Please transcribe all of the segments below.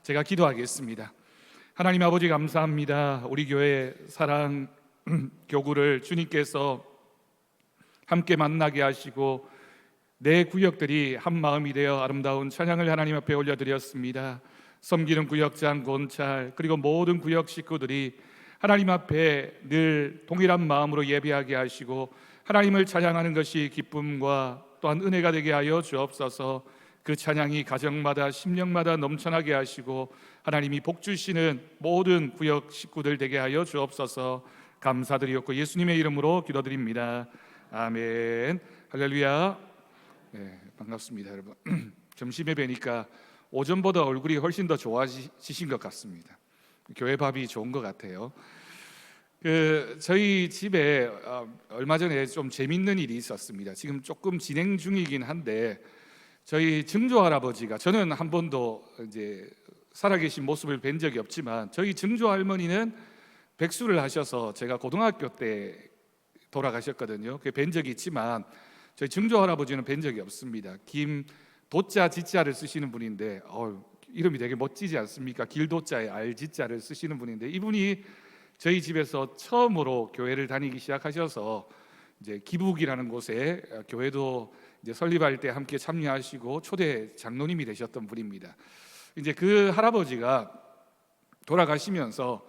제가 기도하겠습니다. 하나님 아버지 감사합니다. 우리 교회 사랑 교구를 주님께서 함께 만나게 하시고 내 구역들이 한 마음이 되어 아름다운 찬양을 하나님 앞에 올려드렸습니다. 섬기는 구역장 권찰 그리고 모든 구역 식구들이 하나님 앞에 늘 동일한 마음으로 예배하게 하시고 하나님을 찬양하는 것이 기쁨과 또한 은혜가 되게 하여 주옵소서. 그 찬양이 가정마다 심령마다 넘쳐나게 하시고 하나님이 복 주시는 모든 구역 식구들 되게 하여 주옵소서. 감사드리옵고 예수님의 이름으로 기도드립니다. 아멘. 할렐루야. 네, 반갑습니다 여러분. 점심에 뵈니까 오전보다 얼굴이 훨씬 더 좋아지신 것 같습니다. 교회 밥이 좋은 것 같아요. 저희 집에 얼마 전에 좀 재밌는 일이 있었습니다. 지금 조금 진행 중이긴 한데 저희 증조 할아버지가, 저는 한 번도 이제 살아계신 모습을 뵌 적이 없지만 저희 증조 할머니는 백수를 하셔서 제가 고등학교 때 돌아가셨거든요. 뵌 적이 있지만 저희 증조 할아버지는 뵌 적이 없습니다. 김도자 지자를 쓰시는 분인데 이름이 되게 멋지지 않습니까? 길도자에 알지자를 쓰시는 분인데 이분이 저희 집에서 처음으로 교회를 다니기 시작하셔서 이제 기북이라는 곳에 교회도 이제 설립할 때 함께 참여하시고 초대 장로님이 되셨던 분입니다. 이제 그 할아버지가 돌아가시면서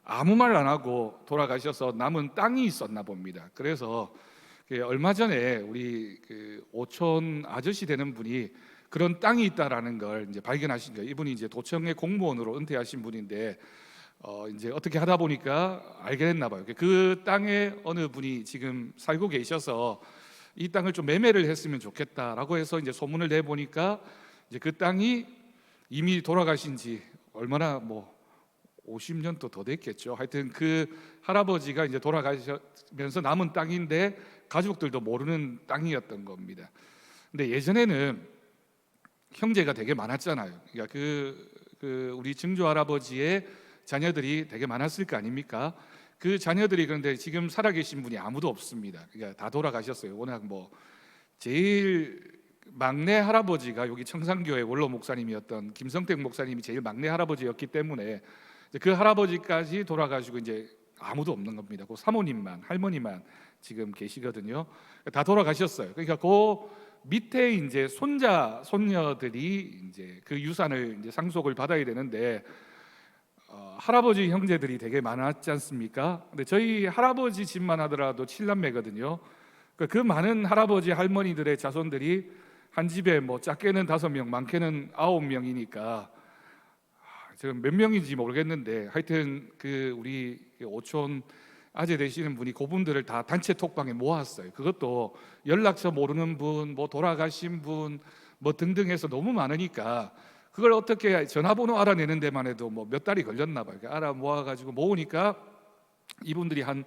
아무 말 안 하고 돌아가셔서 남은 땅이 있었나 봅니다. 그래서 얼마 전에 우리 오촌 아저씨 되는 분이 그런 땅이 있다라는 걸 이제 발견하신 거예요. 이분이 이제 도청의 공무원으로 은퇴하신 분인데 이제 어떻게 하다 보니까 알게 됐나 봐요. 그 땅에 어느 분이 지금 살고 계셔서 이 땅을 좀 매매를 했으면 좋겠다라고 해서 이제 소문을 내 보니까 이제 그 땅이 이미 돌아가신 지 얼마나 50년도 더 됐겠죠. 하여튼 그 할아버지가 이제 돌아가시면서 남은 땅인데 가족들도 모르는 땅이었던 겁니다. 근데 예전에는 형제가 되게 많았잖아요. 그러니까 우리 증조 할아버지의 자녀들이 되게 많았을 거 아닙니까? 그 자녀들이 그런데 지금 살아계신 분이 아무도 없습니다. 그러니까 다 돌아가셨어요. 워낙 제일 막내 할아버지가 여기 청산교회 원로 목사님이었던 김성택 목사님이 제일 막내 할아버지였기 때문에 그 할아버지까지 돌아가시고 이제 아무도 없는 겁니다. 그 사모님만, 할머니만 지금 계시거든요. 다 돌아가셨어요. 그러니까 그 밑에 이제 손자, 손녀들이 이제 그 유산을 이제 상속을 받아야 되는데 할아버지 형제들이 되게 많았지 않습니까? 근데 저희 할아버지 집만 하더라도 7남매거든요. 그 많은 할아버지 할머니들의 자손들이 한 집에 작게는 5명, 많게는 9명이니까 지금 몇 명인지 모르겠는데 하여튼 우리 오촌 아재 되시는 분이 그분들을 다 단체 톡방에 모았어요. 그것도 연락처 모르는 분, 돌아가신 분, 등등 해서 너무 많으니까 그걸 어떻게 전화번호 알아내는 데만 해도 몇 달이 걸렸나 봐요. 알아 모아가지고 모으니까 이분들이 한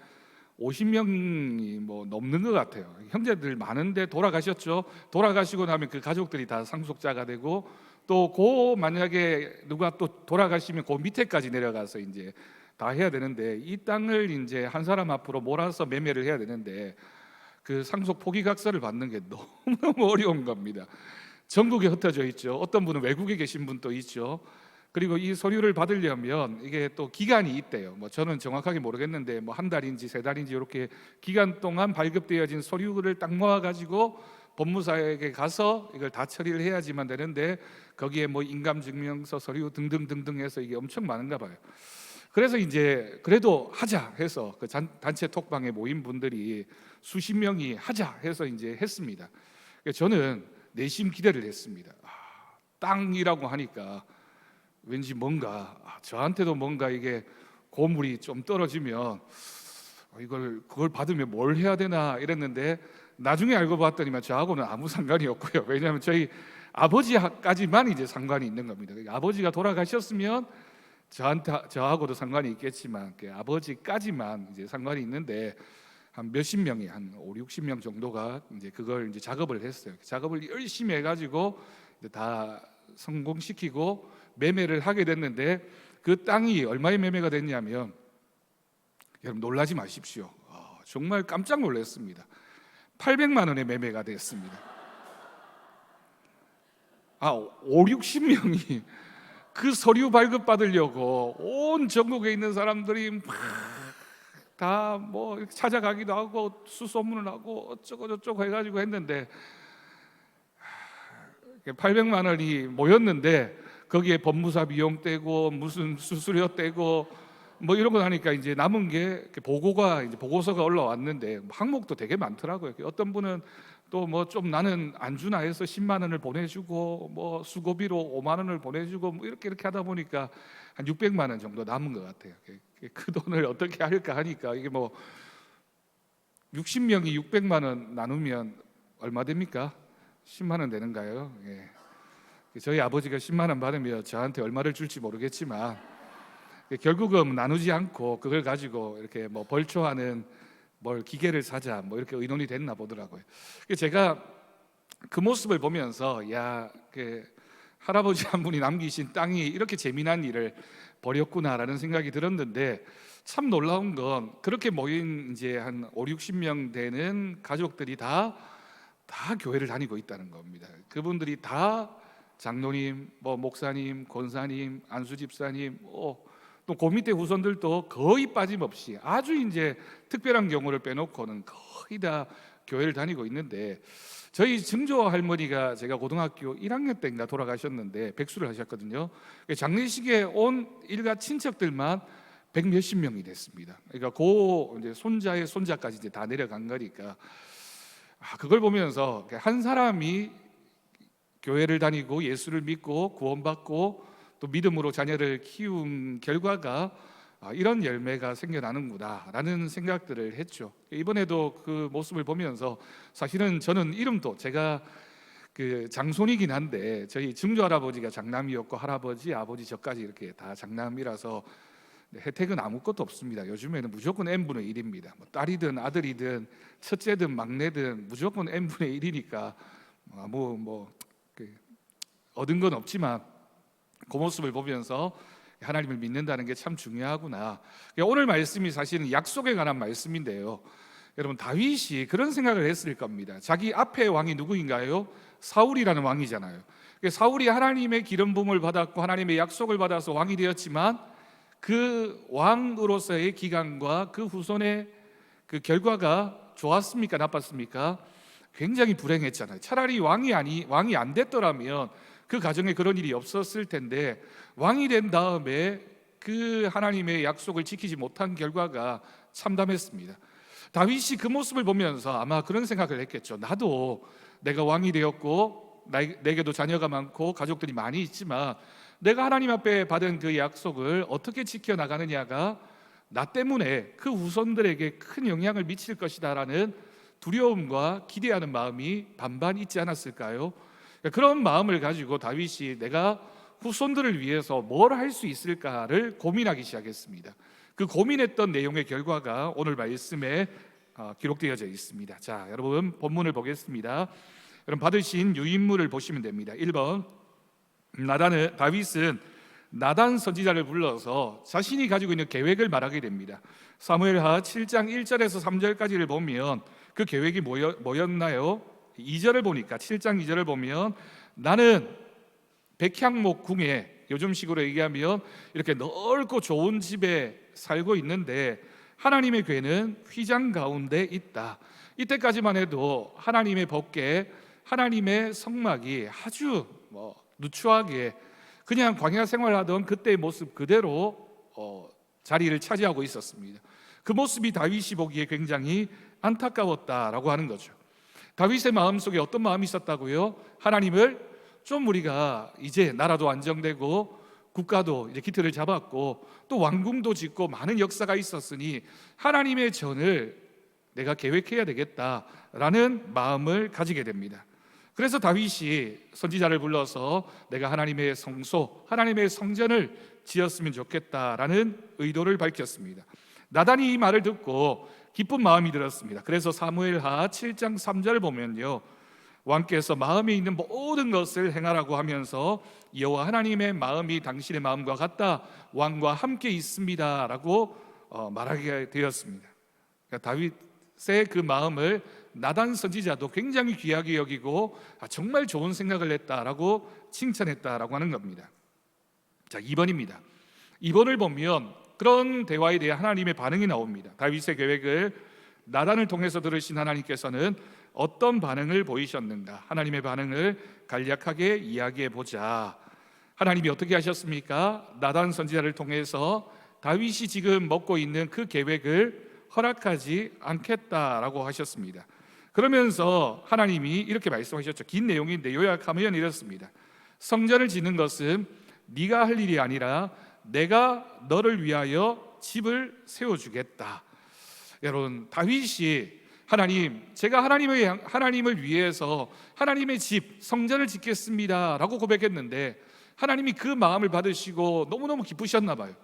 50명이 넘는 것 같아요. 형제들 많은데 돌아가셨죠. 돌아가시고 나면 그 가족들이 다 상속자가 되고 또 만약에 누가 또 돌아가시면 그 밑에까지 내려가서 이제 다 해야 되는데 이 땅을 이제 한 사람 앞으로 몰아서 매매를 해야 되는데 그 상속 포기각서를 받는 게 너무 어려운 겁니다. 전국에 흩어져 있죠. 어떤 분은 외국에 계신 분도 있죠. 그리고 이 서류를 받으려면 이게 또 기간이 있대요. 저는 정확하게 모르겠는데 한 달인지 3달인지 이렇게 기간 동안 발급되어진 서류를 딱 모아가지고 법무사에게 가서 이걸 다 처리를 해야지만 되는데 거기에 인감증명서 서류 등등등등 해서 이게 엄청 많은가 봐요. 그래서 이제 그래도 하자 해서 그 단체 톡방에 모인 분들이 수십 명이 하자 해서 이제 했습니다. 저는 내심 기대를 했습니다. 땅이라고 하니까 왠지 저한테도 뭔가 이게 고물이 좀 떨어지면 그걸 받으면 뭘 해야 되나 이랬는데 나중에 알고 봤더니만 저하고는 아무 상관이 없고요. 왜냐하면 저희 아버지까지만 이제 상관이 있는 겁니다. 아버지가 돌아가셨으면 저하고도 상관이 있겠지만 아버지까지만 이제 상관이 있는데 한 몇십 명이 한 5, 60명 정도가 이제 그걸 이제 작업을 했어요. 작업을 열심히 해가지고 이제 다 성공시키고 매매를 하게 됐는데 그 땅이 얼마에 매매가 됐냐면 여러분 놀라지 마십시오. 정말 깜짝 놀랐습니다. 800만 원에 매매가 됐습니다. 5, 60명이 그 서류 발급 받으려고 온 전국에 있는 사람들이 막 다 뭐 찾아가기도 하고 수소문을 하고 어쩌고 저쩌고 해가지고 했는데 800만 원이 모였는데 거기에 법무사 비용 떼고 무슨 수수료 떼고 뭐 이런 거 하니까 이제 남은 게 보고서가 올라왔는데 항목도 되게 많더라고요. 어떤 분은 또 뭐 좀 나는 안 주나 해서 10만 원을 보내주고 뭐 수고비로 5만 원을 보내주고 뭐 이렇게 하다 보니까 한 600만 원 정도 남은 것 같아요. 그 돈을 어떻게 할까 하니까 이게 뭐 60명이 600만 원 나누면 얼마 됩니까? 10만 원 되는가요? 예. 저희 아버지가 10만 원 받으면 저한테 얼마를 줄지 모르겠지만 결국은 나누지 않고 그걸 가지고 이렇게 뭐 벌초하는 뭘 기계를 사자 뭐 이렇게 의논이 됐나 보더라고요. 제가 그 모습을 보면서 그 할아버지 한 분이 남기신 땅이 이렇게 재미난 일을 벌였구나라는 생각이 들었는데 참 놀라운 건 그렇게 모인 이제 한 5, 60명 되는 가족들이 다 교회를 다니고 있다는 겁니다. 그분들이 다 장로님, 뭐 목사님, 권사님, 안수 집사님, 또 그 밑에 후손들도 거의 빠짐없이 아주 이제 특별한 경우를 빼놓고는 거의 다 교회를 다니고 있는데 저희 증조 할머니가 제가 고등학교 1학년 때인가 돌아가셨는데 백수를 하셨거든요. 장례식에 온 일가 친척들만 100몇십 명이 됐습니다. 그러니까 이제 손자의 손자까지 이제 다 내려간 거니까 그걸 보면서 한 사람이 교회를 다니고 예수를 믿고 구원받고 또 믿음으로 자녀를 키운 결과가 이런 열매가 생겨나는구나라는 생각들을 했죠. 이번에도 그 모습을 보면서 사실은 저는 이름도 제가 그 장손이긴 한데 저희 증조 할아버지가 장남이었고 할아버지, 아버지 저까지 이렇게 다 장남이라서 혜택은 아무것도 없습니다. 요즘에는 무조건 n분의 1입니다. 뭐 딸이든 아들이든 첫째든 막내든 무조건 n분의 1이니까 얻은 건 없지만 그 모습을 보면서 하나님을 믿는다는 게 참 중요하구나. 오늘 말씀이 사실은 약속에 관한 말씀인데요. 여러분 다윗이 그런 생각을 했을 겁니다. 자기 앞에 왕이 누구인가요? 사울이라는 왕이잖아요. 사울이 하나님의 기름 부음을 받았고 하나님의 약속을 받아서 왕이 되었지만 그 왕으로서의 기간과 그 후손의 그 결과가 좋았습니까? 나빴습니까? 굉장히 불행했잖아요. 차라리 왕이 안 됐더라면 그 가정에 그런 일이 없었을 텐데 왕이 된 다음에 그 하나님의 약속을 지키지 못한 결과가 참담했습니다. 다윗이 그 모습을 보면서 아마 그런 생각을 했겠죠. 나도 내가 왕이 되었고 내게도 자녀가 많고 가족들이 많이 있지만 내가 하나님 앞에 받은 그 약속을 어떻게 지켜나가느냐가 나 때문에 그 후손들에게 큰 영향을 미칠 것이다라는 두려움과 기대하는 마음이 반반 있지 않았을까요? 그런 마음을 가지고 다윗이 내가 후손들을 위해서 뭘 할 수 있을까를 고민하기 시작했습니다. 그 고민했던 내용의 결과가 오늘 말씀에 기록되어져 있습니다. 자, 여러분 본문을 보겠습니다. 여러분 받으신 유인물을 보시면 됩니다. 1번 다윗은 나단 선지자를 불러서 자신이 가지고 있는 계획을 말하게 됩니다. 사무엘하 7장 1절에서 3절까지를 보면 그 계획이 뭐였나요? 2절을 보니까 7장 2절을 보면 나는 백향목 궁에 요즘식으로 얘기하면 이렇게 넓고 좋은 집에 살고 있는데 하나님의 궤는 휘장 가운데 있다. 이때까지만 해도 하나님의 법궤, 하나님의 성막이 아주 누추하게 그냥 광야 생활하던 그때의 모습 그대로 자리를 차지하고 있었습니다. 그 모습이 다윗이 보기에 굉장히 안타까웠다라고 하는 거죠. 다윗의 마음속에 어떤 마음이 있었다고요? 하나님을 좀 우리가 이제 나라도 안정되고 국가도 이제 기틀을 잡았고 또 왕궁도 짓고 많은 역사가 있었으니 하나님의 전을 내가 계획해야 되겠다라는 마음을 가지게 됩니다. 그래서 다윗이 선지자를 불러서 내가 하나님의 성소, 하나님의 성전을 지었으면 좋겠다라는 의도를 밝혔습니다. 나단이 이 말을 듣고 기쁜 마음이 들었습니다. 그래서 사무엘하 7장 3절 보면요, 왕께서 마음에 있는 모든 것을 행하라고 하면서 여호와 하나님의 마음이 당신의 마음과 같다, 왕과 함께 있습니다 라고 말하게 되었습니다. 그러니까 다윗의 그 마음을 나단 선지자도 굉장히 귀하게 여기고 정말 좋은 생각을 했다라고 칭찬했다라고 하는 겁니다. 자, 2번입니다. 2번을 보면 그런 대화에 대해 하나님의 반응이 나옵니다. 다윗의 계획을 나단을 통해서 들으신 하나님께서는 어떤 반응을 보이셨는가? 하나님의 반응을 간략하게 이야기해 보자. 하나님이 어떻게 하셨습니까? 나단 선지자를 통해서 다윗이 지금 먹고 있는 그 계획을 허락하지 않겠다라고 하셨습니다. 그러면서 하나님이 이렇게 말씀하셨죠. 긴 내용인데 요약하면 이렇습니다. 성전을 짓는 것은 네가 할 일이 아니라 내가 너를 위하여 집을 세워주겠다. 여러분, 다윗이 제가 하나님을 위해서 하나님의 집, 성전을 짓겠습니다 라고 고백했는데 하나님이 그 마음을 받으시고 너무너무 기쁘셨나 봐요.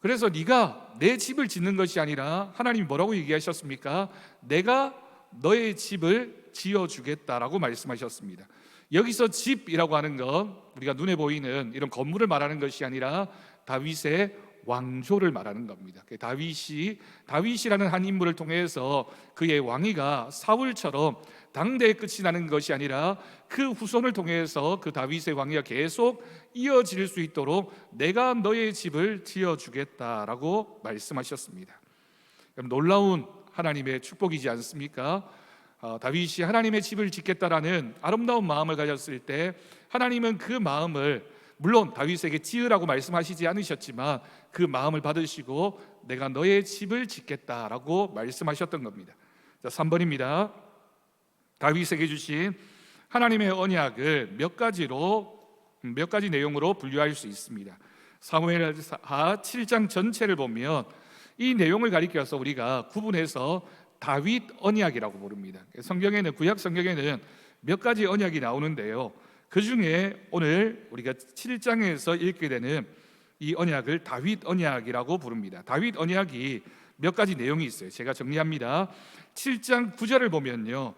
그래서 네가 내 집을 짓는 것이 아니라 하나님이 뭐라고 얘기하셨습니까? 내가 너의 집을 지어주겠다라고 말씀하셨습니다. 여기서 집이라고 하는 건 우리가 눈에 보이는 이런 건물을 말하는 것이 아니라 다윗의 왕조를 말하는 겁니다. 다윗이라는 한 인물을 통해서 그의 왕위가 사울처럼 당대에 끝이 나는 것이 아니라 그 후손을 통해서 그 다윗의 왕위가 계속 이어질 수 있도록 내가 너의 집을 지어주겠다라고 말씀하셨습니다. 놀라운 하나님의 축복이지 않습니까? 다윗이 하나님의 집을 짓겠다라는 아름다운 마음을 가졌을 때 하나님은 그 마음을 물론 다윗에게 지으라고 말씀하시지 않으셨지만 그 마음을 받으시고 내가 너의 집을 짓겠다라고 말씀하셨던 겁니다. 자, 3번입니다. 다윗에게 주신 하나님의 언약을 몇 가지 내용으로 분류할 수 있습니다. 사무엘하 7장 전체를 보면 이 내용을 가리켜서 우리가 구분해서 다윗 언약이라고 부릅니다. 구약 성경에는 몇 가지 언약이 나오는데요. 그 중에 오늘 우리가 7장에서 읽게 되는 이 언약을 다윗 언약이라고 부릅니다. 다윗 언약이 몇 가지 내용이 있어요. 제가 정리합니다. 7장 9절을 보면요,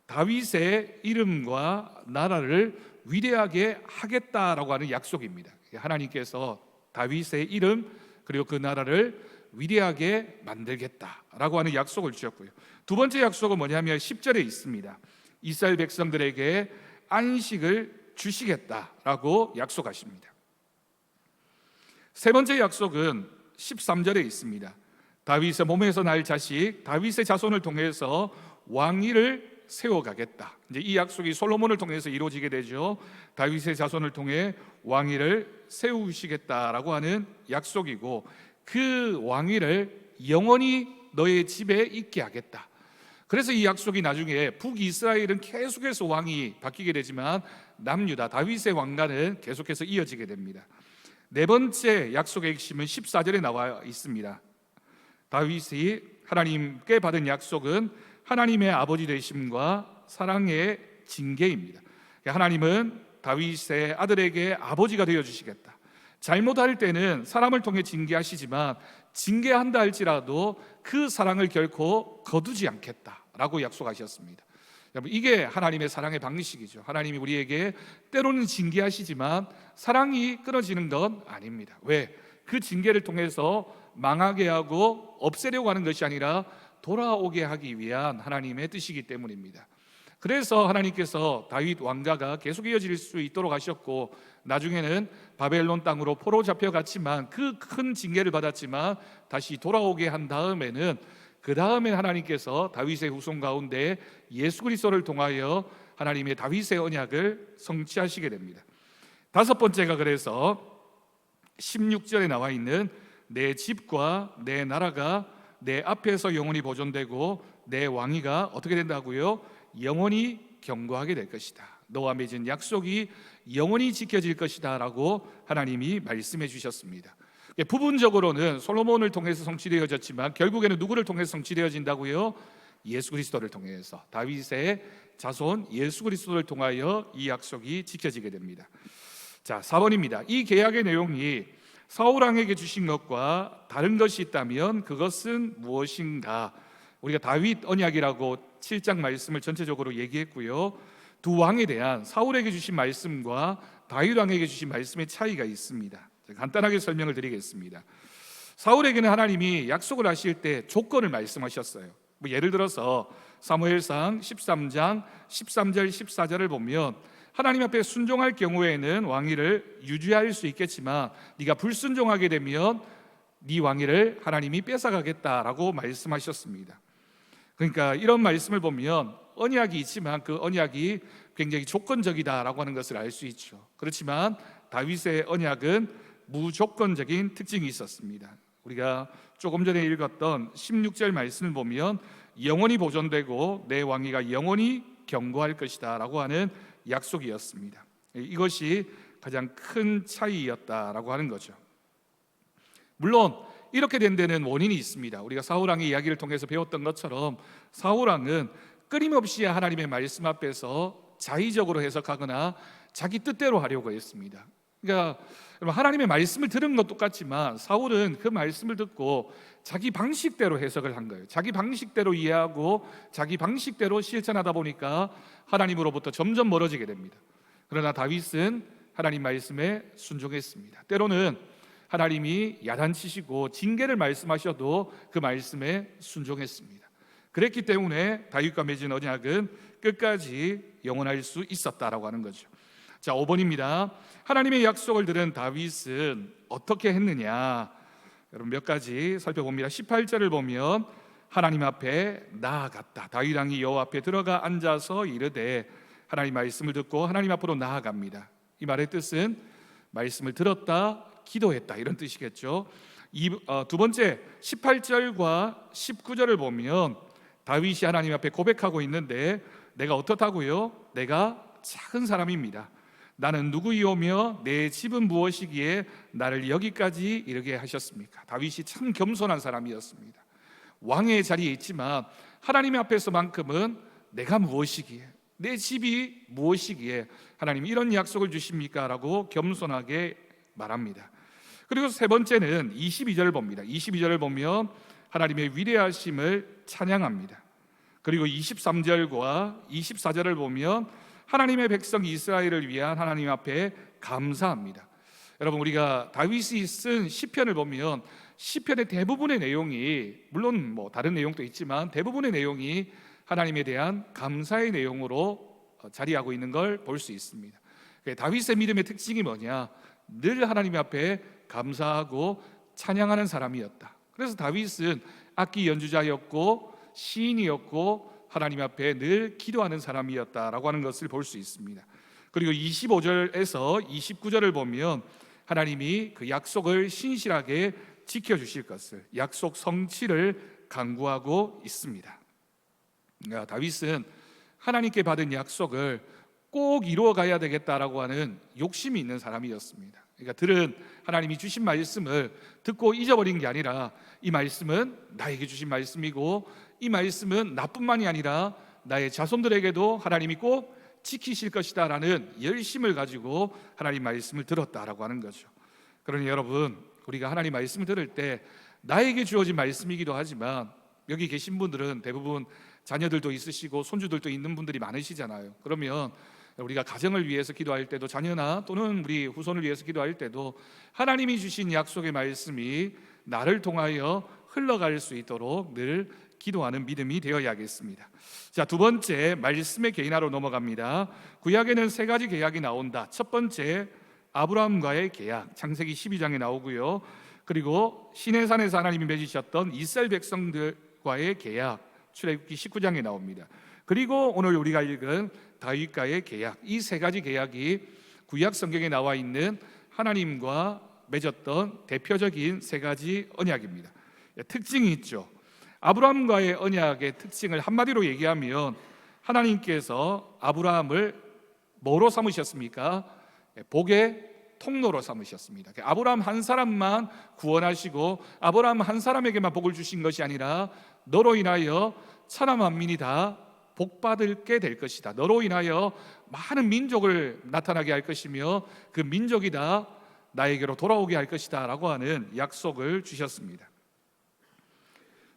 다윗의 이름과 나라를 위대하게 하겠다라고 하는 약속입니다. 하나님께서 다윗의 이름 그리고 그 나라를 위대하게 만들겠다라고 하는 약속을 주셨고요. 두 번째 약속은 뭐냐면 10절에 있습니다. 이스라엘 백성들에게 안식을 주시겠다라고 약속하십니다. 세 번째 약속은 13절에 있습니다. 다윗의 몸에서 날 자식 다윗의 자손을 통해서 왕위를 세워가겠다. 이제 이 약속이 솔로몬을 통해서 이루어지게 되죠. 다윗의 자손을 통해 왕위를 세우시겠다라고 하는 약속이고 그 왕위를 영원히 너의 집에 있게 하겠다. 그래서 이 약속이 나중에 북이스라엘은 계속해서 왕이 바뀌게 되지만 남유다 다윗의 왕가는 계속해서 이어지게 됩니다. 네 번째 약속의 핵심은 14절에 나와 있습니다. 다윗이 하나님께 받은 약속은 하나님의 아버지 되심과 사랑의 징계입니다. 하나님은 다윗의 아들에게 아버지가 되어주시겠다. 잘못할 때는 사람을 통해 징계하시지만 징계한다 할지라도 그 사랑을 결코 거두지 않겠다라고 약속하셨습니다. 여러분, 이게 하나님의 사랑의 방식이죠. 하나님이 우리에게 때로는 징계하시지만 사랑이 끊어지는 건 아닙니다. 왜? 그 징계를 통해서 망하게 하고 없애려고 하는 것이 아니라 돌아오게 하기 위한 하나님의 뜻이기 때문입니다. 그래서 하나님께서 다윗 왕가가 계속 이어질 수 있도록 하셨고 나중에는 바벨론 땅으로 포로 잡혀갔지만 그 큰 징계를 받았지만 다시 돌아오게 한 다음에는 그 다음에 하나님께서 다윗의 후손 가운데 예수 그리스도를 통하여 하나님의 다윗의 언약을 성취하시게 됩니다. 다섯 번째가 그래서 16절에 나와 있는 내 집과 내 나라가 내 앞에서 영원히 보존되고 내 왕위가 어떻게 된다고요? 영원히 견고하게 될 것이다. 너와 맺은 약속이 영원히 지켜질 것이다 라고 하나님이 말씀해 주셨습니다. 부분적으로는 솔로몬을 통해서 성취되어졌지만 결국에는 누구를 통해서 성취되어진다고요? 예수 그리스도를 통해서 다윗의 자손 예수 그리스도를 통하여 이 약속이 지켜지게 됩니다. 자, 4번입니다. 이 계약의 내용이 사울 왕에게 주신 것과 다른 것이 있다면 그것은 무엇인가? 우리가 다윗 언약이라고 7장 말씀을 전체적으로 얘기했고요. 두 왕에 대한 사울에게 주신 말씀과 다윗 왕에게 주신 말씀의 차이가 있습니다. 간단하게 설명을 드리겠습니다. 사울에게는 하나님이 약속을 하실 때 조건을 말씀하셨어요. 예를 들어서 사무엘상 13장 13절 14절을 보면 하나님 앞에 순종할 경우에는 왕위를 유지할 수 있겠지만 네가 불순종하게 되면 네 왕위를 하나님이 뺏어가겠다라고 말씀하셨습니다. 그러니까 이런 말씀을 보면 언약이 있지만 그 언약이 굉장히 조건적이다라고 하는 것을 알 수 있죠. 그렇지만 다윗의 언약은 무조건적인 특징이 있었습니다. 우리가 조금 전에 읽었던 16절 말씀을 보면 영원히 보존되고 내 왕위가 영원히 견고할 것이다 라고 하는 약속이었습니다. 이것이 가장 큰 차이였다라고 하는 거죠. 물론 이렇게 된 데는 원인이 있습니다. 우리가 사울왕의 이야기를 통해서 배웠던 것처럼 사울왕은 끊임없이 하나님의 말씀 앞에서 자의적으로 해석하거나 자기 뜻대로 하려고 했습니다. 그러니까 하나님의 말씀을 들은 것 똑같지만 사울은 그 말씀을 듣고 자기 방식대로 해석을 한 거예요. 자기 방식대로 이해하고 자기 방식대로 실천하다 보니까 하나님으로부터 점점 멀어지게 됩니다. 그러나 다윗은 하나님 말씀에 순종했습니다. 때로는 하나님이 야단치시고 징계를 말씀하셔도 그 말씀에 순종했습니다. 그랬기 때문에 다윗과 맺은 언약은 끝까지 영원할 수 있었다라고 하는 거죠. 자, 5번입니다. 하나님의 약속을 들은 다윗은 어떻게 했느냐? 여러분 몇 가지 살펴봅니다. 18절을 보면 하나님 앞에 나아갔다. 다윗 왕이 여호와 앞에 들어가 앉아서 이르되, 하나님 말씀을 듣고 하나님 앞으로 나아갑니다. 이 말의 뜻은 말씀을 들었다, 기도했다 이런 뜻이겠죠. 두 번째 18절과 19절을 보면 다윗이 하나님 앞에 고백하고 있는데 내가 어떻다고요? 내가 작은 사람입니다. 나는 누구이오며 내 집은 무엇이기에 나를 여기까지 이르게 하셨습니까? 다윗이 참 겸손한 사람이었습니다. 왕의 자리에 있지만 하나님 앞에서만큼은 내가 무엇이기에, 내 집이 무엇이기에 하나님이 이런 약속을 주십니까? 라고 겸손하게 말합니다. 그리고 세 번째는 22절을 봅니다. 22절을 보면 하나님의 위대하심을 찬양합니다. 그리고 23절과 24절을 보면 하나님의 백성 이스라엘을 위한 하나님 앞에 감사합니다. 여러분 우리가 다윗이 쓴 시편을 보면 시편의 대부분의 내용이, 물론 다른 내용도 있지만 대부분의 내용이 하나님에 대한 감사의 내용으로 자리하고 있는 걸 볼 수 있습니다. 다윗의 믿음의 특징이 뭐냐? 늘 하나님 앞에 감사하고 찬양하는 사람이었다. 그래서 다윗은 악기 연주자였고 시인이었고 하나님 앞에 늘 기도하는 사람이었다라고 하는 것을 볼 수 있습니다. 그리고 25절에서 29절을 보면 하나님이 그 약속을 신실하게 지켜주실 것을, 약속 성취를 간구하고 있습니다. 그러니까 다윗은 하나님께 받은 약속을 꼭 이루어가야 되겠다라고 하는 욕심이 있는 사람이었습니다. 그러니까 들은 하나님이 주신 말씀을 듣고 잊어버린 게 아니라 이 말씀은 나에게 주신 말씀이고 이 말씀은 나뿐만이 아니라 나의 자손들에게도 하나님이 꼭 지키실 것이다 라는 열심을 가지고 하나님 말씀을 들었다라고 하는 거죠. 그러니 여러분 우리가 하나님 말씀을 들을 때 나에게 주어진 말씀이기도 하지만 여기 계신 분들은 대부분 자녀들도 있으시고 손주들도 있는 분들이 많으시잖아요. 그러면 우리가 가정을 위해서 기도할 때도, 자녀나 또는 우리 후손을 위해서 기도할 때도 하나님이 주신 약속의 말씀이 나를 통하여 흘러갈 수 있도록 늘 기도하는 믿음이 되어야겠습니다. 자, 두 번째 말씀의 개인화로 넘어갑니다. 구약에는 세 가지 계약이 나온다. 첫 번째 아브라함과의 계약, 창세기 12장에 나오고요. 그리고 시내산에서 하나님이 맺으셨던 이스라엘 백성들과의 계약, 출애굽기 19장에 나옵니다. 그리고 오늘 우리가 읽은 다윗과의 계약, 이 세 가지 계약이 구약 성경에 나와 있는 하나님과 맺었던 대표적인 세 가지 언약입니다. 특징이 있죠. 아브라함과의 언약의 특징을 한마디로 얘기하면 하나님께서 아브라함을 뭐로 삼으셨습니까? 복의 통로로 삼으셨습니다. 아브라함 한 사람만 구원하시고 아브라함 한 사람에게만 복을 주신 것이 아니라 너로 인하여 천하 만민이 다 복받게 될 것이다. 너로 인하여 많은 민족을 나타나게 할 것이며 그 민족이 다 나에게로 돌아오게 할 것이다 라고 하는 약속을 주셨습니다.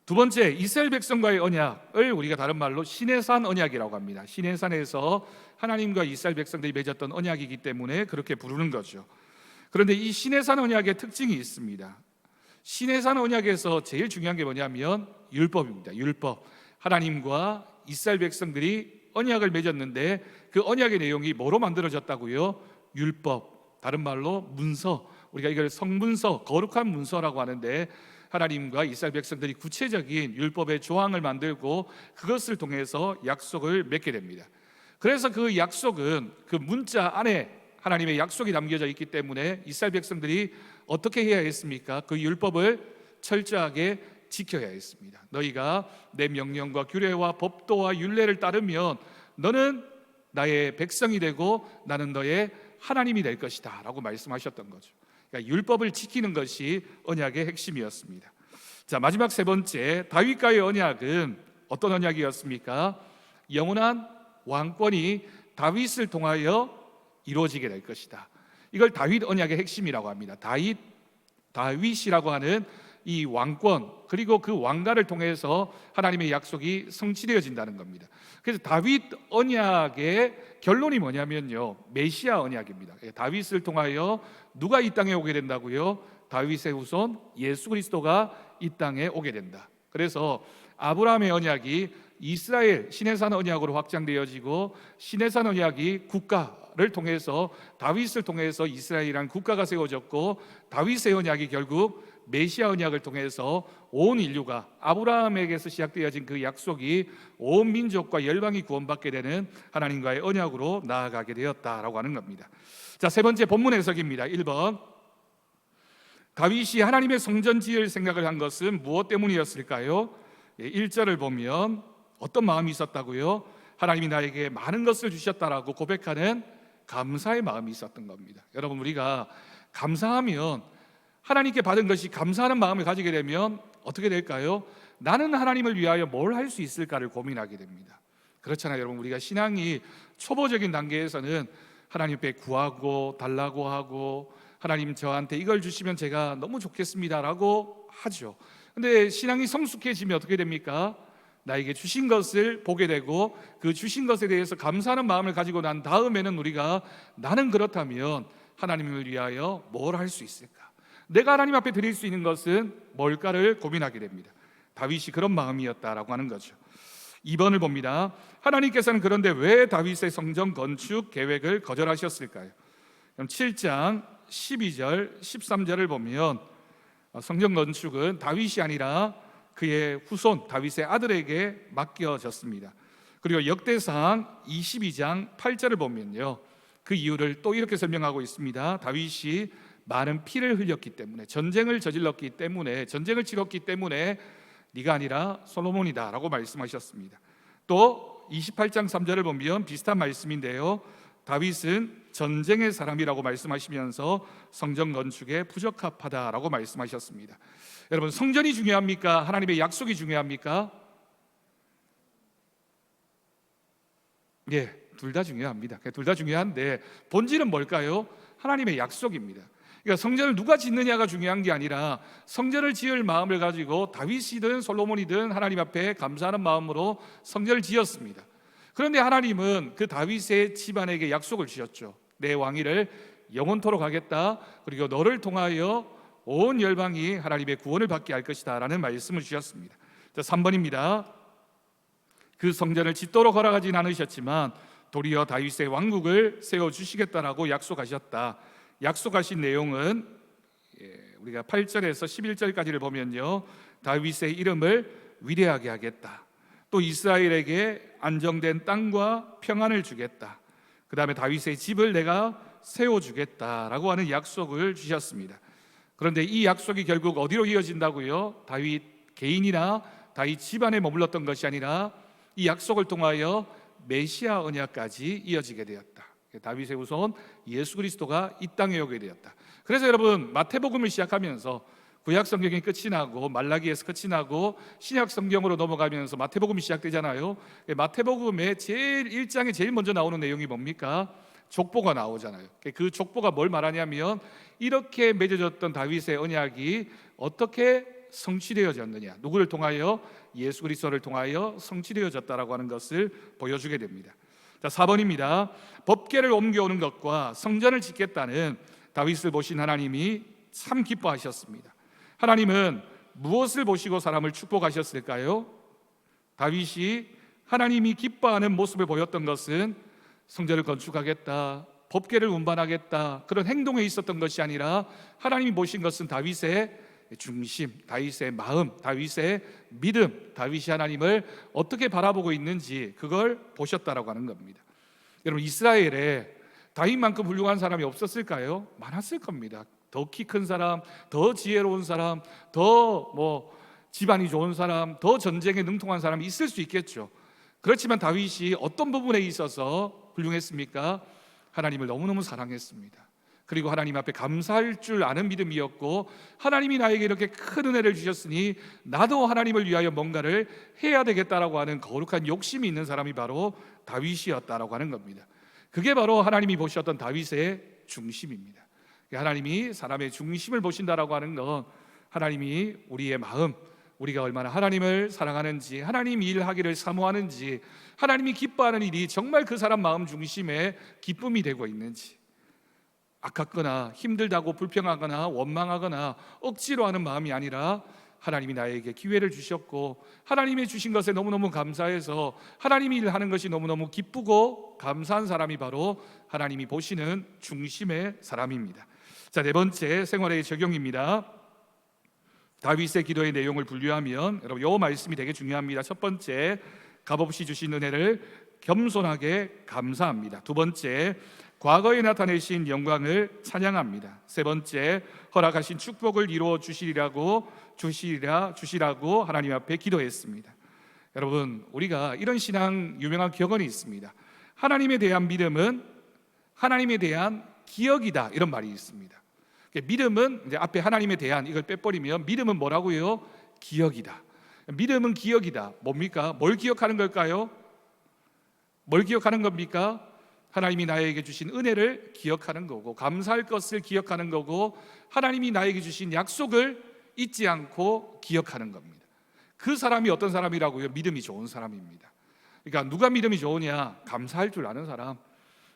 두 번째, 이스라엘 백성과의 언약을 우리가 다른 말로 시내산 언약이라고 합니다. 시내산에서 하나님과 이스라엘 백성들이 맺었던 언약이기 때문에 그렇게 부르는 거죠. 그런데 이 시내산 언약의 특징이 있습니다. 시내산 언약에서 제일 중요한 게 뭐냐면 율법입니다. 율법. 하나님과 이스라엘 백성들이 언약을 맺었는데 그 언약의 내용이 뭐로 만들어졌다고요? 율법, 다른 말로 문서, 우리가 이걸 성문서, 거룩한 문서라고 하는데, 하나님과 이스라엘 백성들이 구체적인 율법의 조항을 만들고 그것을 통해서 약속을 맺게 됩니다. 그래서 그 약속은 그 문자 안에 하나님의 약속이 담겨져 있기 때문에 이스라엘 백성들이 어떻게 해야 했습니까? 그 율법을 철저하게 지켜야 했습니다. 너희가 내 명령과 규례와 법도와 율례를 따르면 너는 나의 백성이 되고 나는 너의 하나님이 될 것이다 라고 말씀하셨던 거죠. 그러니까 율법을 지키는 것이 언약의 핵심이었습니다. 자, 마지막 세 번째, 다윗과의 언약은 어떤 언약이었습니까? 영원한 왕권이 다윗을 통하여 이루어지게 될 것이다. 이걸 다윗 언약의 핵심이라고 합니다. 다윗이라고 하는 이 왕권, 그리고 그 왕가를 통해서 하나님의 약속이 성취되어진다는 겁니다. 그래서 다윗 언약의 결론이 뭐냐면요, 메시아 언약입니다. 다윗을 통하여 누가 이 땅에 오게 된다고요? 다윗의 후손 예수 그리스도가 이 땅에 오게 된다. 그래서 아브라함의 언약이 이스라엘 시내산 언약으로 확장되어지고, 시내산 언약이 국가를 통해서 다윗을 통해서 이스라엘이라는 국가가 세워졌고, 다윗의 언약이 결국 메시아 언약을 통해서 온 인류가 아브라함에게서 시작되어진 그 약속이 온 민족과 열방이 구원받게 되는 하나님과의 언약으로 나아가게 되었다라고 하는 겁니다. 자, 세 번째 본문 해석입니다. 1번, 다윗이 하나님의 성전 지을 생각을 한 것은 무엇 때문이었을까요? 1절을 보면 어떤 마음이 있었다고요? 하나님이 나에게 많은 것을 주셨다라고 고백하는 감사의 마음이 있었던 겁니다. 여러분, 우리가 감사하면, 하나님께 받은 것이 감사하는 마음을 가지게 되면 어떻게 될까요? 나는 하나님을 위하여 뭘 할 수 있을까를 고민하게 됩니다. 그렇잖아요, 여러분. 우리가 신앙이 초보적인 단계에서는 하나님 앞에 구하고 달라고 하고, 하나님 저한테 이걸 주시면 제가 너무 좋겠습니다라고 하죠. 근데 신앙이 성숙해지면 어떻게 됩니까? 나에게 주신 것을 보게 되고, 그 주신 것에 대해서 감사하는 마음을 가지고 난 다음에는 우리가 나는 그렇다면 하나님을 위하여 뭘 할 수 있을까? 내가 하나님 앞에 드릴 수 있는 것은 뭘까를 고민하게 됩니다. 다윗이 그런 마음이었다라고 하는 거죠. 2번을 봅니다. 하나님께서는 그런데 왜 다윗의 성전 건축 계획을 거절하셨을까요? 그럼 7장 12절 13절을 보면 성전 건축은 다윗이 아니라 그의 후손 다윗의 아들에게 맡겨졌습니다. 그리고 역대상 22장 8절을 보면요, 그 이유를 또 이렇게 설명하고 있습니다. 다윗이 많은 피를 흘렸기 때문에, 전쟁을 저질렀기 때문에, 전쟁을 치렀기 때문에 네가 아니라 솔로몬이다 라고 말씀하셨습니다. 또 28장 3절을 보면 비슷한 말씀인데요, 다윗은 전쟁의 사람이라고 말씀하시면서 성전 건축에 부적합하다라고 말씀하셨습니다. 여러분, 성전이 중요합니까? 하나님의 약속이 중요합니까? 예, 둘 다 중요합니다. 둘 다 중요한데 본질은 뭘까요? 하나님의 약속입니다. 그러니까 성전을 누가 짓느냐가 중요한 게 아니라, 성전을 지을 마음을 가지고 다윗이든 솔로몬이든 하나님 앞에 감사하는 마음으로 성전을 지었습니다. 그런데 하나님은 그 다윗의 집안에게 약속을 주셨죠. 내 왕위를 영원토록 하겠다, 그리고 너를 통하여 온 열방이 하나님의 구원을 받게 할 것이다 라는 말씀을 주셨습니다. 자, 3번입니다. 그 성전을 짓도록 허락하진 않으셨지만 도리어 다윗의 왕국을 세워주시겠다라고 약속하셨다. 약속하신 내용은 우리가 8절에서 11절까지를 보면요, 다윗의 이름을 위대하게 하겠다, 또 이스라엘에게 안정된 땅과 평안을 주겠다, 그 다음에 다윗의 집을 내가 세워주겠다라고 하는 약속을 주셨습니다. 그런데 이 약속이 결국 어디로 이어진다고요? 다윗 개인이나 다윗 집안에 머물렀던 것이 아니라 이 약속을 통하여 메시아 언약까지 이어지게 되었다. 다윗의 후손 예수 그리스도가 이 땅에 오게 되었다. 그래서 여러분, 마태복음을 시작하면서 구약 성경이 끝이 나고 말라기에서 끝이 나고 신약 성경으로 넘어가면서 마태복음이 시작되잖아요. 마태복음의 제일 1장에 제일 먼저 나오는 내용이 뭡니까? 족보가 나오잖아요. 그 족보가 뭘 말하냐면, 이렇게 맺어졌던 다윗의 언약이 어떻게 성취되어졌느냐, 누구를 통하여? 예수 그리스도를 통하여 성취되어졌다라고 하는 것을 보여주게 됩니다. 자, 4번입니다. 법궤를 옮겨오는 것과 성전을 짓겠다는 다윗을 보신 하나님이 참 기뻐하셨습니다. 하나님은 무엇을 보시고 사람을 축복하셨을까요? 다윗이 하나님이 기뻐하는 모습을 보였던 것은 성전을 건축하겠다, 법궤를 운반하겠다, 그런 행동에 있었던 것이 아니라 하나님이 보신 것은 다윗의 중심, 다윗의 마음, 다윗의 믿음, 다윗이 하나님을 어떻게 바라보고 있는지 그걸 보셨다라고 하는 겁니다. 여러분, 이스라엘에 다윗만큼 훌륭한 사람이 없었을까요? 많았을 겁니다. 더 키 큰 사람, 더 지혜로운 사람, 더 집안이 좋은 사람, 더 전쟁에 능통한 사람이 있을 수 있겠죠. 그렇지만 다윗이 어떤 부분에 있어서 훌륭했습니까? 하나님을 너무너무 사랑했습니다. 그리고 하나님 앞에 감사할 줄 아는 믿음이었고, 하나님이 나에게 이렇게 큰 은혜를 주셨으니 나도 하나님을 위하여 뭔가를 해야 되겠다라고 하는 거룩한 욕심이 있는 사람이 바로 다윗이었다라고 하는 겁니다. 그게 바로 하나님이 보셨던 다윗의 중심입니다. 하나님이 사람의 중심을 보신다라고 하는 건 하나님이 우리의 마음, 우리가 얼마나 하나님을 사랑하는지, 하나님 일하기를 사모하는지, 하나님이 기뻐하는 일이 정말 그 사람 마음 중심에 기쁨이 되고 있는지, 아깝거나 힘들다고 불평하거나 원망하거나 억지로 하는 마음이 아니라 하나님이 나에게 기회를 주셨고 하나님이 주신 것에 너무너무 감사해서 하나님이 일하는 것이 너무너무 기쁘고 감사한 사람이 바로 하나님이 보시는 중심의 사람입니다. 자, 네 번째 생활의 적용입니다. 다윗의 기도의 내용을 분류하면 여러분, 이 말씀이 되게 중요합니다. 첫 번째, 값없이 주신 은혜를 겸손하게 감사합니다. 두 번째, 과거에 나타내신 영광을 찬양합니다. 세 번째, 허락하신 축복을 이루어 주시라고 하나님 앞에 기도했습니다. 여러분, 우리가 이런 신앙 유명한 격언이 있습니다. 하나님에 대한 믿음은 하나님에 대한 기억이다, 이런 말이 있습니다. 믿음은 이제 앞에 하나님에 대한 이걸 빼버리면 믿음은 뭐라고요? 기억이다. 믿음은 기억이다. 뭡니까? 뭘 기억하는 걸까요? 뭘 기억하는 겁니까? 하나님이 나에게 주신 은혜를 기억하는 거고, 감사할 것을 기억하는 거고, 하나님이 나에게 주신 약속을 잊지 않고 기억하는 겁니다. 그 사람이 어떤 사람이라고요? 믿음이 좋은 사람입니다. 그러니까 누가 믿음이 좋으냐? 감사할 줄 아는 사람,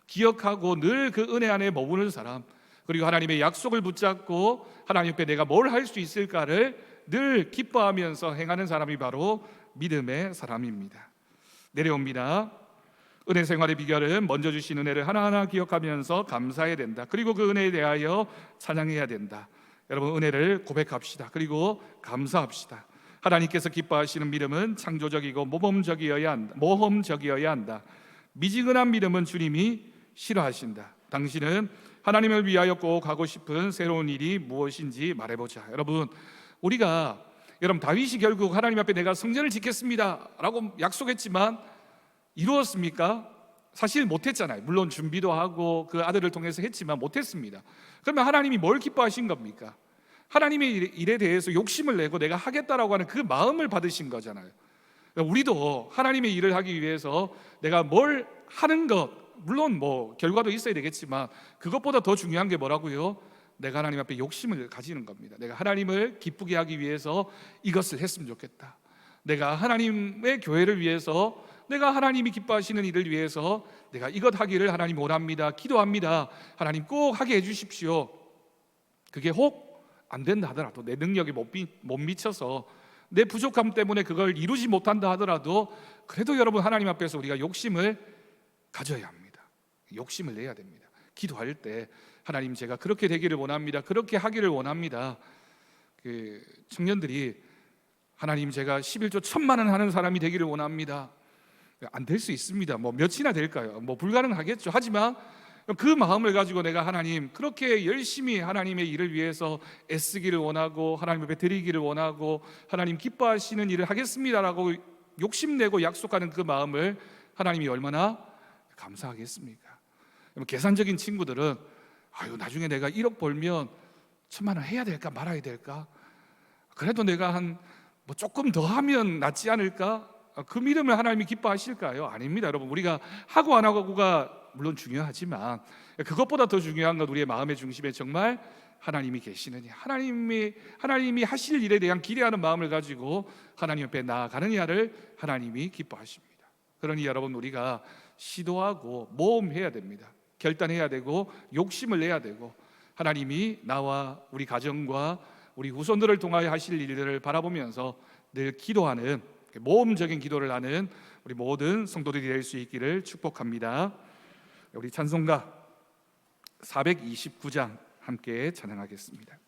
기억하고 늘 그 은혜 안에 머무는 사람, 그리고 하나님의 약속을 붙잡고 하나님 앞에 내가 뭘 할 수 있을까를 늘 기뻐하면서 행하는 사람이 바로 믿음의 사람입니다. 내려옵니다. 은혜 생활의 비결은 먼저 주신 은혜를 하나하나 기억하면서 감사해야 된다. 그리고 그 은혜에 대하여 찬양해야 된다. 여러분, 은혜를 고백합시다. 그리고 감사합시다. 하나님께서 기뻐하시는 믿음은 창조적이고 모험적이어야 한다. 미지근한 믿음은 주님이 싫어하신다. 당신은 하나님을 위하여 꼭 하고 싶은 새로운 일이 무엇인지 말해보자. 여러분, 다윗이 결국 하나님 앞에 내가 성전을 짓겠습니다 라고 약속했지만 이루었습니까? 사실 못했잖아요. 물론 준비도 하고 그 아들을 통해서 했지만 못했습니다. 그러면 하나님이 뭘 기뻐하신 겁니까? 하나님의 일에 대해서 욕심을 내고 내가 하겠다라고 하는 그 마음을 받으신 거잖아요. 우리도 하나님의 일을 하기 위해서 내가 뭘 하는 것, 물론 결과도 있어야 되겠지만 그것보다 더 중요한 게 뭐라고요? 내가 하나님 앞에 욕심을 가지는 겁니다. 내가 하나님을 기쁘게 하기 위해서 이것을 했으면 좋겠다. 내가 하나님의 교회를 위해서, 내가 하나님이 기뻐하시는 일을 위해서 내가 이것 하기를 하나님 원합니다. 기도합니다. 하나님 꼭 하게 해주십시오. 그게 혹 안 된다 하더라도, 내 능력이 못 미쳐서 내 부족함 때문에 그걸 이루지 못한다 하더라도, 그래도 여러분, 하나님 앞에서 우리가 욕심을 가져야 합니다. 욕심을 내야 됩니다. 기도할 때 하나님, 제가 그렇게 되기를 원합니다. 그렇게 하기를 원합니다. 청년들이 하나님, 제가 11조 1,000만 원 하는 사람이 되기를 원합니다. 안 될 수 있습니다. 몇이나 될까요? 불가능하겠죠. 하지만 그 마음을 가지고 내가 하나님, 그렇게 열심히 하나님의 일을 위해서 애쓰기를 원하고 하나님 앞에 드리기를 원하고 하나님 기뻐하시는 일을 하겠습니다라고 욕심내고 약속하는 그 마음을 하나님이 얼마나 감사하겠습니까? 계산적인 친구들은 나중에 내가 1억 벌면 1,000만 원 해야 될까 말아야 될까? 그래도 내가 조금 더 하면 낫지 않을까? 그 믿음을 하나님이 기뻐하실까요? 아닙니다. 여러분, 우리가 하고 안 하고가 물론 중요하지만 그것보다 더 중요한 건 우리의 마음의 중심에 정말 하나님이 계시느냐, 하나님이 하실 일에 대한 기대하는 마음을 가지고 하나님 앞에 나아가느냐를 하나님이 기뻐하십니다. 그러니 여러분, 우리가 시도하고 모험해야 됩니다. 결단해야 되고 욕심을 내야 되고, 하나님이 나와 우리 가정과 우리 후손들을 통하여 하실 일들을 바라보면서 늘 기도하는, 모험적인 기도를 하는 우리 모든 성도들이 될 수 있기를 축복합니다. 우리 찬송가 429장 함께 찬양하겠습니다.